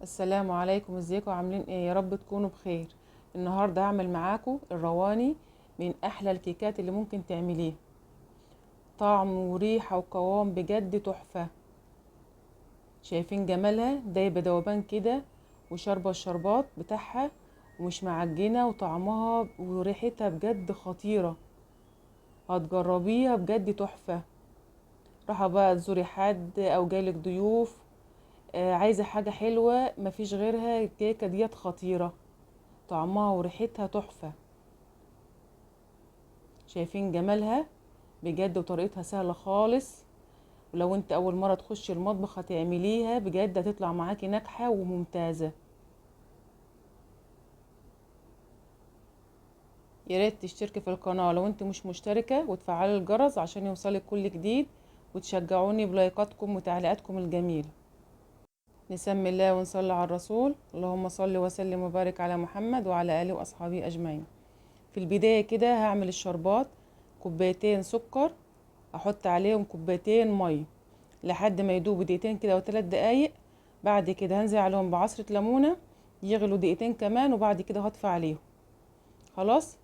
السلام عليكم، ازيكم عاملين ايه؟ يا رب تكونوا بخير. النهارده هعمل معاكم الرواني، من احلى الكيكات اللي ممكن تعمليها. طعم وريحه وقوام بجد تحفه. شايفين جمالها؟ دايبه دوبان كده وشاربه الشربات بتاعها، ومش معجنه، وطعمها وريحتها بجد خطيره. هتجربيها بجد تحفه. راح بقى تزوري حد او جايلك ضيوف، عايزه حاجه حلوه مفيش غيرها، الكيكه ديت خطيره. طعمها وريحتها تحفة. شايفين جمالها بجد، وطريقتها سهلة خالص. ولو انت اول مرة تخشي المطبخ هتعمليها بجد هتطلع معاكي ناجحة وممتازة. يا ريت تشتركي في القناة لو انت مش مشتركة، وتفعلي الجرس عشان يوصلك كل جديد، وتشجعوني بلايكاتكم وتعليقاتكم الجميلة. نسمي الله ونصلي على الرسول. اللهم صل وسلم وبارك على محمد وعلى آله وأصحابه أجمعين. في البداية كده هعمل الشربات. كوبايتين سكر، احط عليهم كوبايتين ميه لحد ما يدوبوا دقيقتين كده او 3 دقايق. بعد كده هنزل عليهم بعصرة ليمونة يغلوا دقيقتين كمان، وبعد كده هطفي عليهم. خلاص.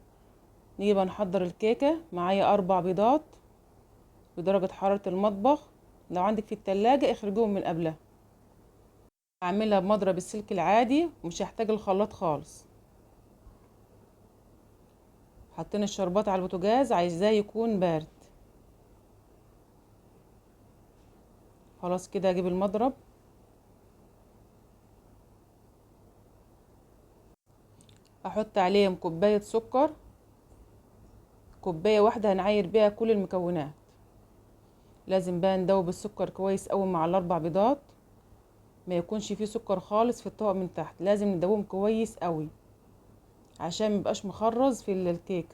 نيجي بقى نحضر الكيكة. معايا 4 بيضات بدرجة حرارة المطبخ، لو عندك في التلاجة اخرجوهم من قبلها. هعملها بمضرب السلك العادي، ومش هحتاج الخلاط خالص. حاطين الشربات على البوتاجاز، عايزاه يكون بارد. خلاص كده اجيب المضرب، احط عليهم كوباية سكر. كوباية واحدة هنعاير بيها كل المكونات. لازم بقى ندوب السكر كويس قوي مع ال4 بيضات، ما يكونش فيه سكر خالص في الطبق من تحت، لازم ندوبهم كويس قوي عشان ميبقاش مخرز في الكيك.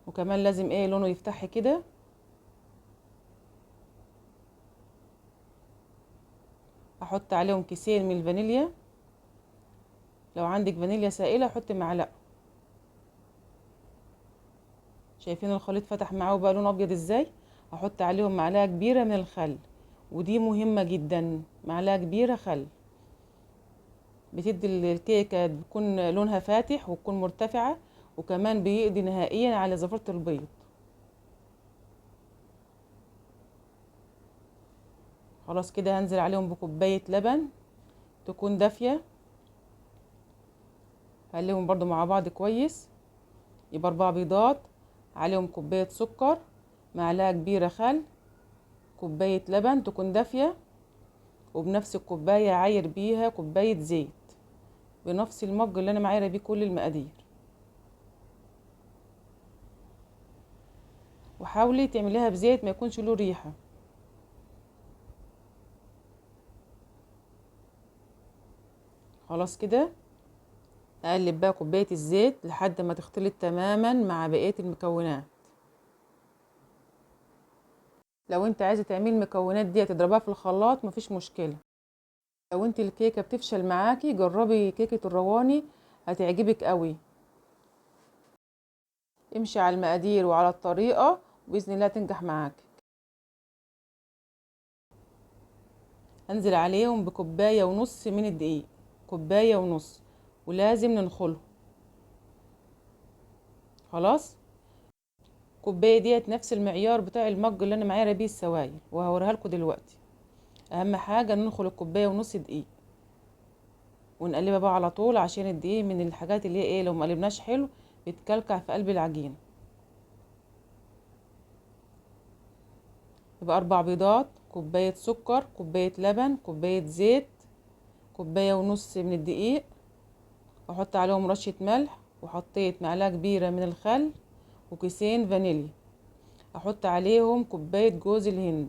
وكمان لازم لونه يفتح كده. احط عليهم كيسين من الفانيليا، لو عندك فانيليا سائلة حط معلقة. شايفين الخليط فتح معاه وبقى لونه ابيض ازاي؟ احط عليهم معلقة كبيرة من الخل، ودي مهمة جدا، معلقة كبيرة خل. بتدي الكيكة بتكون لونها فاتح وتكون مرتفعة، وكمان بيقضي نهائيا على زفرة البيض. خلاص كده هنزل عليهم بكوباية لبن تكون دافية، هقلبهم برضو مع بعض كويس. يبقى 4 بيضات عليهم كوباية سكر، معلقة كبيرة خل، كوباية لبن تكون دافية، وبنفس الكوباية عاير بيها كوباية زيت، بنفس المج اللي انا معايره بيه كل المقادير. وحاولي تعمليها بزيت ما يكونش له ريحة. خلاص كده اقلب بقى كوباية الزيت لحد ما تختلط تماما مع بقية المكونات. لو انت عايزة تعملي المكونات دي تضربها في الخلاط مفيش مشكلة. لو انت الكيكة بتفشل معاكي جربي كيكة الرواني، هتعجبك قوي. امشي على المقادير وعلى الطريقة، وبإذن الله تنجح معاك. هنزل عليهم بكوباية ونص من الدقيق، كوباية ونص، ولازم ننخله. خلاص. كوباية ديت نفس المعيار بتاع المج اللي انا معايره بيه السوائل، وهوريها لكم دلوقتي. اهم حاجة ننخل الكوباية ونص دقيق، ونقلبها بقى على طول، عشان الدقيق من الحاجات اللي هي لو مقلبناش حلو بتكلكع في قلب العجين. يبقى 4 بيضات، كوباية سكر، كوباية لبن، كوباية زيت، كوباية ونص من الدقيق. احط عليهم رشة ملح، وحطيت معلقة كبيرة من الخل، وكيسين فانيليا. احط عليهم كوباية جوز الهند،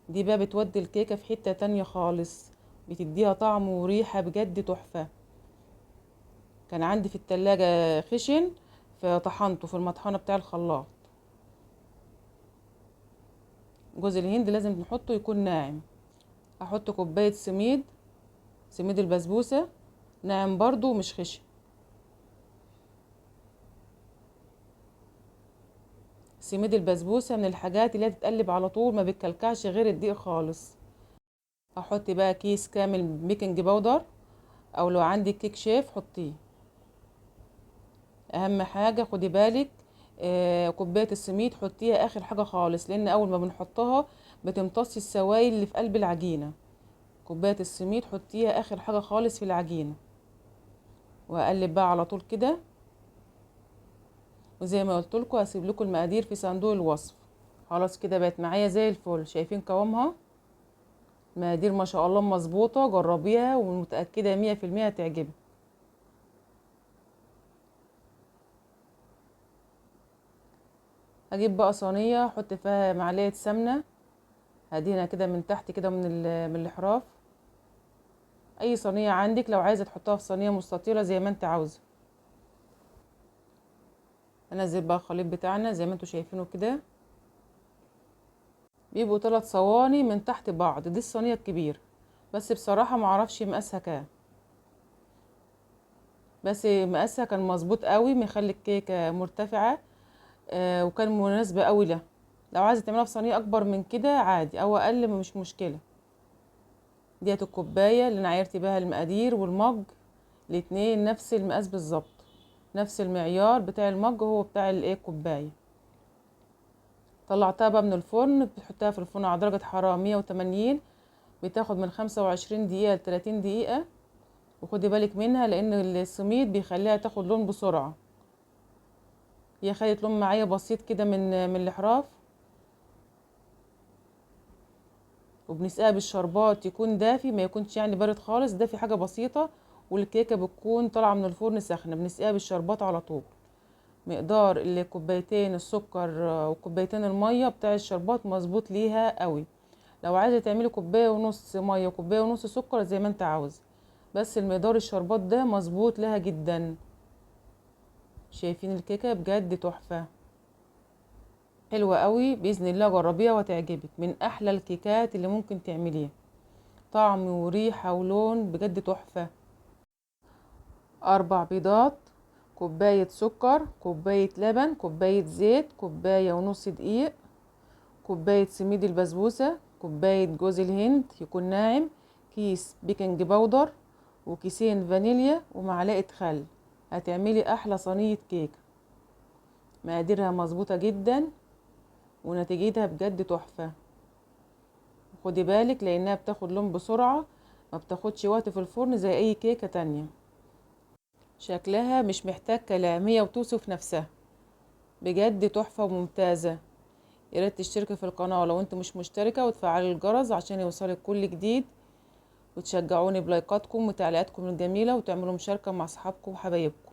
دي بقى بتودي الكيكة في حتة تانية خالص، بتديها طعم وريحة بجد تحفة. كان عندي في التلاجة خشن، فطحنته في المطحنة بتاع الخلاط. جوز الهند لازم نحطه يكون ناعم. احط كوباية سميد، سميد البسبوسة، ناعم برضو مش خشن. سميد البسبوسة من الحاجات اللي هي تتقلب على طول، ما بتكلكعش غير الدقيق خالص. هحط بقى كيس كامل بيكنج باودر، او لو عندك كيك شيف حطيه. اهم حاجه خدي بالك، كوبايه السميد حطيها اخر حاجه خالص، لان اول ما بنحطها بتمتص السوائل اللي في قلب العجينه. كوبايه السميد حطيها اخر حاجه خالص في العجينه، واقلب بقى على طول كده. وزي ما قلت لكم هسيب لكم المقادير في صندوق الوصف. خلاص كده بقت معايا زي الفل، شايفين قوامها؟ مقادير ما شاء الله مظبوطه، جربيها ومتاكده 100% هتعجبك. هجيب بقى صينيه احط فيها معلقه سمنه، هدينا كده من تحت كده من الاحراف. اي صينيه عندك، لو عايزه تحطها في صينيه مستطيله زي ما انت عاوزه. انزل بقى الخليط بتاعنا زي ما انتوا شايفينه كده، بيبقوا 3 صواني من تحت بعض. دي الصينيه الكبيره، بس بصراحه ما اعرفش مقاسها كام، بس مقاسها كان مظبوط قوي، مخلي الكيكه مرتفعه. وكان مناسبه قوي له. لو عايزه تعملها في صينيه اكبر من كده عادي، او اقل مش مشكله. ديت الكوبايه اللي انا عايرت بيها المقادير، والمج الاتنين نفس المقاس بالظبط، نفس المعيار بتاع المج هو بتاع الايه الكوبايه. طلعتها بقى من الفرن، بتحطها في الفرن على درجه حراره 180، بتاخد من 25 دقيقه ل 30 دقيقه. وخدي بالك منها لان السميد بيخليها تاخد لون بسرعه. هي خدت لون معايا بسيط كده من الاحراف. وبنسقيها بالشربات يكون دافي، ما يكونش يعني بارد خالص، دافي حاجه بسيطه. والكيكه بتكون طالعه من الفرن سخنه، بنسقيها بالشربات على طول. مقدار الكوبايتين السكر وكوبايتين الميه بتاع الشربات مظبوط ليها قوي. لو عايزه تعملي كوبايه ونص ميه وكوبايه ونص سكر زي ما انت عاوز، بس المقدار الشربات ده مظبوط لها جدا. شايفين الكيكه بجد تحفه، حلوه قوي باذن الله. جربيها وهتعجبك، من احلى الكيكات اللي ممكن تعمليها. طعم وريحه ولون بجد تحفه. 4 بيضات، كوبايه سكر، كوبايه لبن، كوبايه زيت، كوبايه ونص دقيق، كوبايه سميد البسبوسه، كوبايه جوز الهند يكون ناعم، كيس بيكنج باودر، وكيسين فانيليا، ومعلقه خل. هتعملي احلى صينيه كيك. مقاديرها مظبوطه جدا، ونتيجتها بجد تحفه. خدي بالك لانها بتاخد لون بسرعه، ما بتاخدش وقت في الفرن زي اي كيكه تانية. شكلها مش محتاج كلام، هي وتوصف نفسها. بجد تحفه وممتازه. يا ريت تشتركي في القناه لو انت مش مشتركه، وتفعلي الجرس عشان يوصلك كل جديد، وتشجعوني بلايكاتكم وتعليقاتكم الجميله، وتعملوا مشاركه مع اصحابكم وحبايبكم.